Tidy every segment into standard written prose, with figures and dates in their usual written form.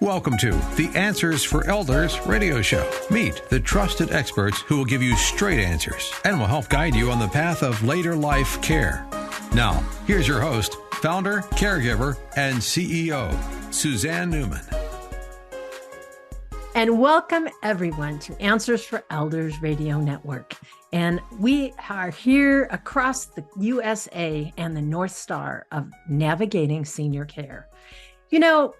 Welcome to the Answers for Elders radio show. Meet the trusted experts who will give you straight answers and will help guide you on the path of later life care. Now, here's your host, founder, caregiver, and CEO, Suzanne Newman. And welcome everyone to Answers for Elders Radio Network. And we are here across the USA and the North Star of navigating senior care. You know,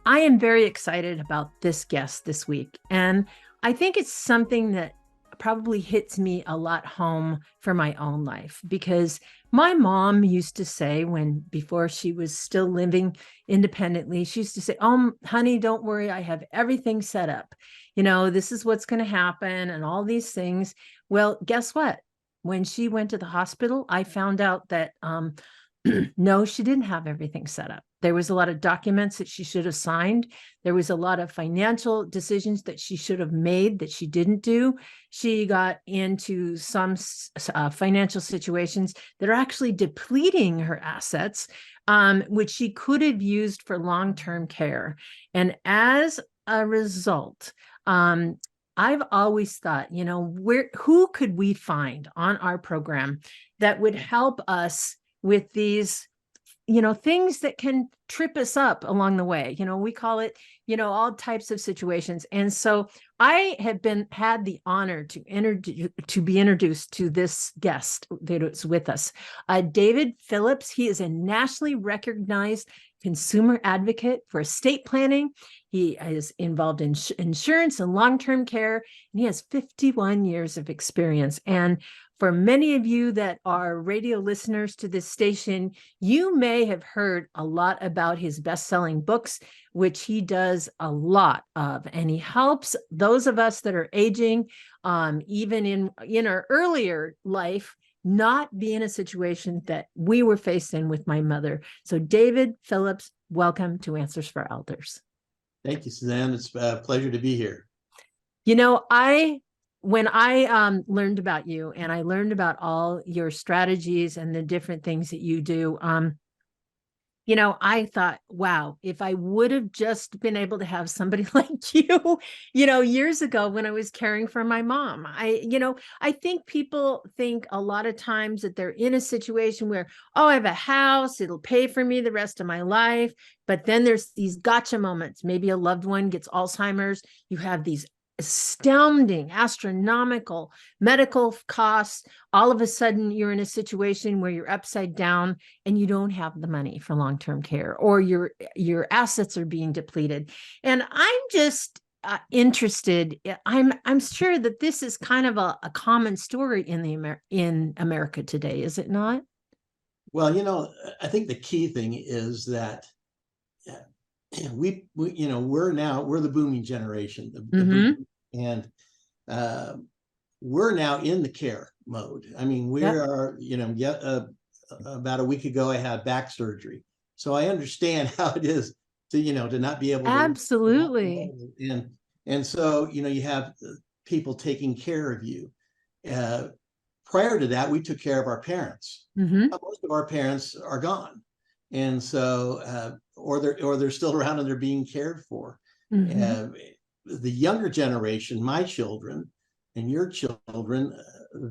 I am very excited about this guest this week. And I think it's something that probably hits me a lot home for my own life, because my mom used to say, before she was still living independently, she used to say, "Oh, honey, don't worry. I have everything set up. You know, this is what's going to happen and all these things." Well, guess what? When she went to the hospital, I found out that no, she didn't have everything set up. There was a lot of documents that she should have signed. There was a lot of financial decisions that she should have made that she didn't do. She got into some financial situations that are actually depleting her assets, which she could have used for long-term care. And as a result, I've always thought, you know, who could we find on our program that would help us with these, you know, things that can trip us up along the way. You know, we call it, you know, all types of situations. And so I have had the honor to be introduced to this guest that is with us, David Phillips. He is a nationally recognized consumer advocate for estate planning. He is involved in insurance and long-term care, and he has 51 years of experience. And for many of you that are radio listeners to this station, you may have heard a lot about his best-selling books, which he does a lot of. And he helps those of us that are aging, even in our earlier life, not be in a situation that we were faced in with my mother. So David Phillips, welcome to Answers for Elders. Thank you, Suzanne. It's a pleasure to be here. You know, when I learned about you and I learned about all your strategies and the different things that you do, you know, I thought, wow, if I would have just been able to have somebody like you, you know, years ago when I was caring for my mom, I think people think a lot of times that they're in a situation where, oh, I have a house, it'll pay for me the rest of my life. But then there's these gotcha moments. Maybe a loved one gets Alzheimer's. You have these astounding, astronomical medical costs. All of a sudden, you're in a situation where you're upside down and you don't have the money for long-term care, or your assets are being depleted. And I'm just interested. I'm sure that this is kind of a common story in America today, is it not? Well, you know, I think the key thing is that we're the booming generation, and we're now in the care mode. I mean, we are, about a week ago, I had back surgery. So I understand how it is to not be able to. Absolutely. And so, you have people taking care of you. Prior to that, we took care of our parents. Most of our parents are gone. And so, or they're still around and they're being cared for. The younger generation, my children and your children,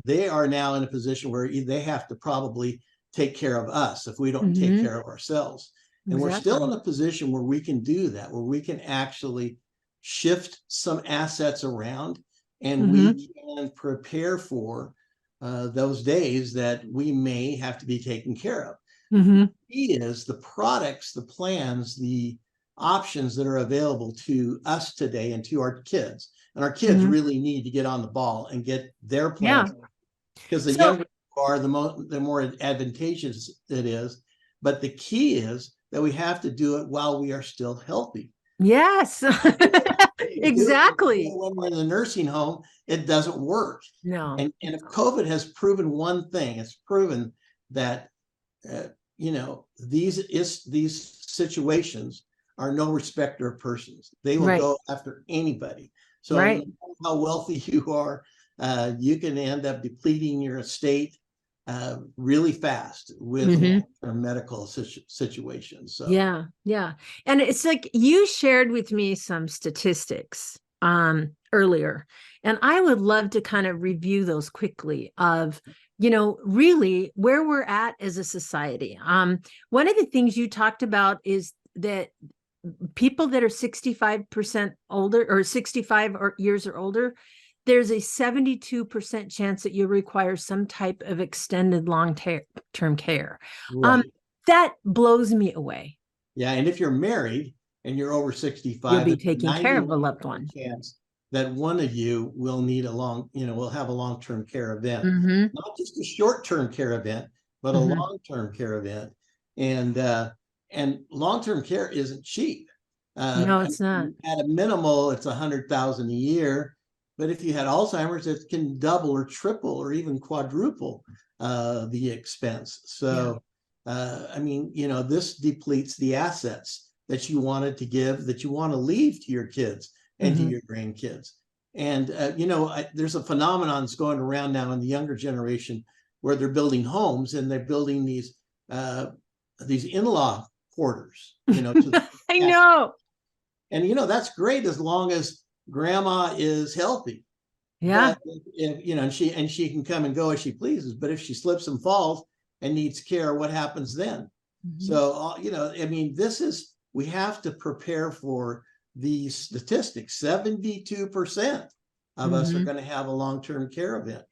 they are now in a position where they have to probably take care of us if we don't take care of ourselves. And we're still in a position where we can do that, where we can actually shift some assets around, and we can prepare for those days that we may have to be taken care of. The key is the products, the plans, the options that are available to us today and to our kids. And our kids really need to get on the ball and get their plans, because the younger you are, the more advantageous it is. But the key is that we have to do it while we are still healthy. Yes, exactly. When we're in the nursing home, it doesn't work. No. And if COVID has proven one thing, it's proven that these situations are no respecter of persons. They will go after anybody. So no matter how wealthy you are, you can end up depleting your estate really fast with long-term medical situations. So yeah. And it's like you shared with me some statistics earlier, and I would love to kind of review those quickly of, really where we're at as a society. One of the things you talked about is that people that are 65% older, or 65 years or older, there's a 72% chance that you require some type of extended long-term care. right. That blows me away. Yeah, and if you're married and you're over 65, You'll be taking care of a loved one. Chance that one of you will need will have a long-term care event, not just a short-term care event, but a long-term care event. And long-term care isn't cheap. No, it's not. At a minimal, it's $100,000 a year. But if you had Alzheimer's, it can double or triple or even quadruple the expense. So, this depletes the assets that you wanted to give, that you want to leave to your kids and to your grandkids. And, there's a phenomenon that's going around now in the younger generation where they're building homes and they're building these in-law quarters, I know. And, that's great as long as grandma is healthy. Yeah. But if, and she can come and go as she pleases. But if she slips and falls and needs care, what happens then? So, we have to prepare for these statistics. 72% of us are going to have a long-term care event.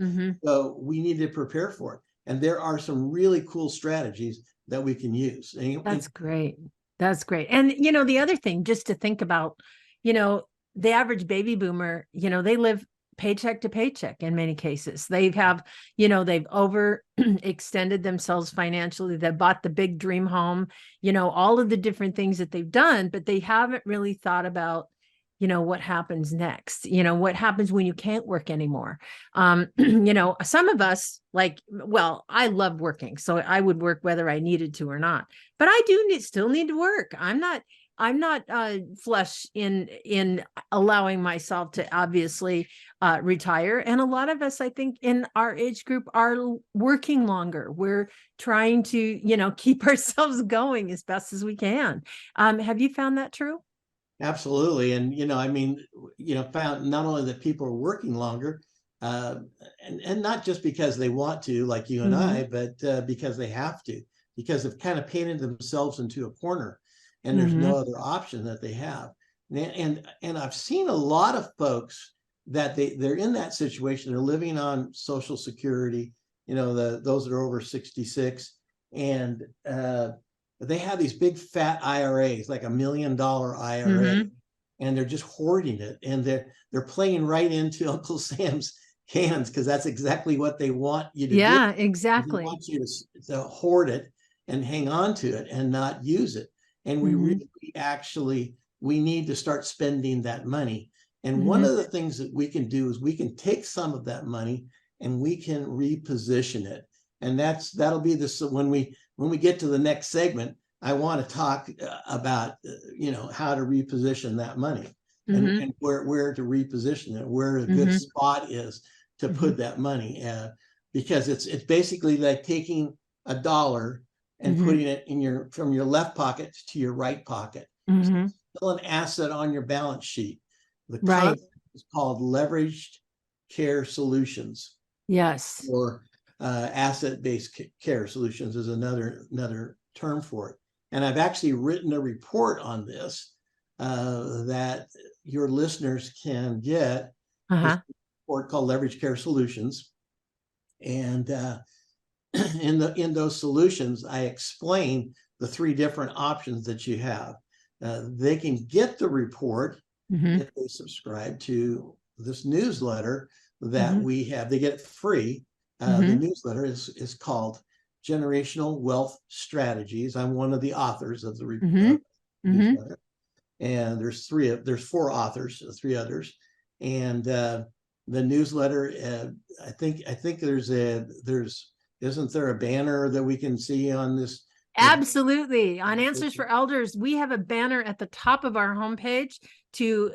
So we need to prepare for it. And there are some really cool strategies that we can use. That's great. That's great. And, the other thing, just to think about, the average baby boomer, they live paycheck to paycheck in many cases. They have, they've overextended themselves financially. They bought the big dream home, all of the different things that they've done, but they haven't really thought about, what happens next, what happens when you can't work anymore. Some of us I love working, so I would work whether I needed to or not, but I still need to work. I'm not flush in allowing myself to obviously retire. And a lot of us, I think, in our age group are working longer. We're trying to, keep ourselves going as best as we can. Have you found that true? Absolutely. And, found not only that people are working longer, and not just because they want to, like you and I, but because they have to, because they've kind of painted themselves into a corner. And there's no other option that they have. And I've seen a lot of folks that they're in that situation. They're living on Social Security, those that are over 66. And they have these big fat IRAs, like $1 million IRA, and they're just hoarding it. And they're playing right into Uncle Sam's hands, because that's exactly what they want you to do. Yeah, exactly. They want you to hoard it and hang on to it and not use it. And we really we need to start spending that money. And one of the things that we can do is we can take some of that money and we can reposition it. And that'll be this when we get to the next segment. I want to talk about how to reposition that money and where to reposition it, where a good spot is to put that money, because it's basically like taking a dollar and putting it from your left pocket to your right pocket. So it's still an asset on your balance sheet. The concept is called leveraged care solutions. Yes. Or asset-based care solutions is another term for it. And I've actually written a report on this that your listeners can get. This report called Leveraged Care Solutions. And in those solutions, I explain the 3 different options that you have. They can get the report if they subscribe to this newsletter that we have. They get it free. The newsletter is called Generational Wealth Strategies. I'm one of the authors of the newsletter, and there's 4 authors, 3 others, and the newsletter. I think isn't there a banner that we can see on this? Absolutely. On Answers for Elders, we have a banner at the top of our homepage to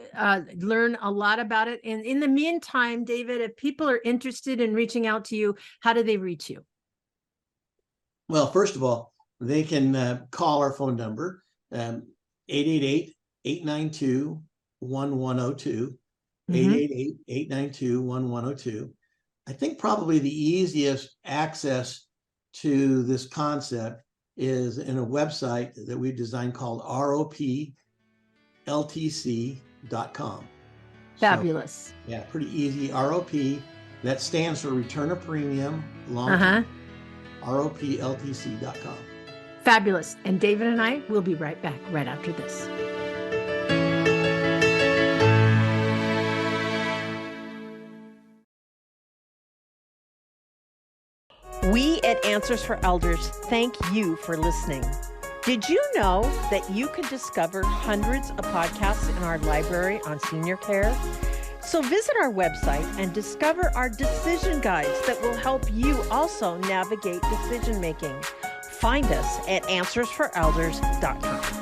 learn a lot about it. And in the meantime, David, if people are interested in reaching out to you, how do they reach you? Well, first of all, they can call our phone number, 888-892-1102, 888-892-1102. I think probably the easiest access to this concept is in a website that we've designed called ropltc.com. Fabulous. So, yeah, pretty easy. ROP, that stands for Return of Premium Long Term. ropltc.com. Fabulous. And David and I will be right back right after this. We at Answers for Elders thank you for listening. Did you know that you can discover hundreds of podcasts in our library on senior care? So visit our website and discover our decision guides that will help you also navigate decision making. Find us at answersforelders.com.